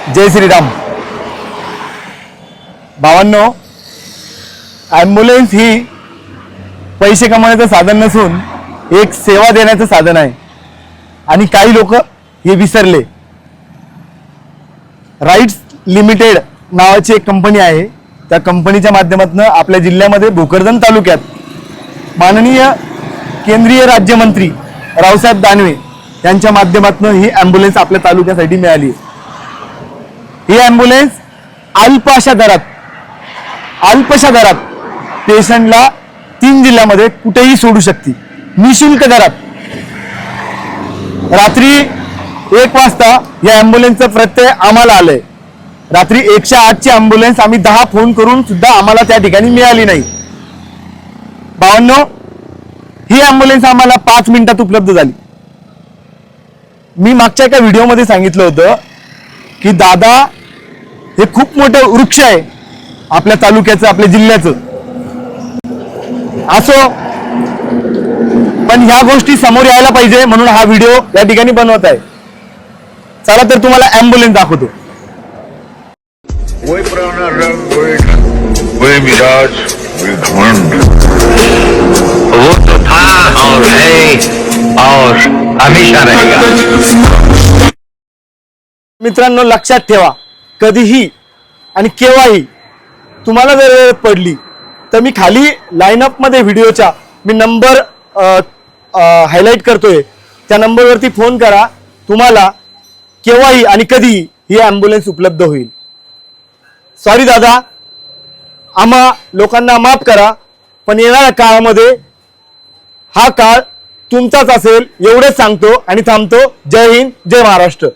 जय श्रीराम भावांनो, ॲम्ब्युलन्स ही पैसे कमवण्याचं साधन नसून एक सेवा देण्याचं साधन आहे आणि काही लोक हे विसरले। राईट्स लिमिटेड नावाची एक कंपनी आहे। त्या कंपनीच्या माध्यमातून आपल्या जिल्ह्यामध्ये भोकरदन तालुक्यात माननीय केंद्रीय राज्यमंत्री रावसाहेब दानवे यांच्या माध्यमातून ही ॲम्ब्युलन्स आपल्या तालुक्यासाठी मिळाली। ही ॲम्ब्युलन्स अल्पशा दरात पेशंटला 3 जिल्ह्यामध्ये कुठेही सोडू शकते, निशुल्क दरात। रात्री 1 वाजता या ॲम्ब्युलन्सचं प्रत्यय आम्हाला आलंय। रात्री 108 ची ॲम्ब्युलन्स आम्ही 10 फोन करून सुद्धा आम्हाला त्या ठिकाणी मिळाली नाही। भावांनो, ही ॲम्ब्युलन्स आम्हाला 5 मिनिटात उपलब्ध झाली। मी मागच्या एका व्हिडिओमध्ये सांगितलं होतं की दादा हे खूप मोठं वृक्ष आहे आपल्या तालुक्याचं, आपल्या जिल्ह्याचं। असो, पण ह्या गोष्टी समोर यायला पाहिजे म्हणून हा व्हिडिओ या ठिकाणी बनवत आहे। चला तर तुम्हाला ॲम्ब्युलन्स दाखवतो। वही पुराना रंग, वही मिजाज, वही घमंड, वो तो था और है और हमेशा रहेगा। मित्रांनो, लक्षात ठेवा, कधीही आणि केव्हाही तुम्हाला जर वेळ पडली तर मी खाली लाईनअप मध्ये व्हिडिओच्या मी नंबर हायलाइट करतोय, त्या नंबरवरती फोन करा। तुम्हाला केव्हाही आणि कधीही ही ॲम्ब्युलन्स उपलब्ध होईल। सॉरी दादा, आम्हा लोकांना माफ करा, पण येणाऱ्या काळामध्ये हा काळ तुमचाच असेल एवढेच सांगतो आणि थांबतो। जय हिंद, जय महाराष्ट्र।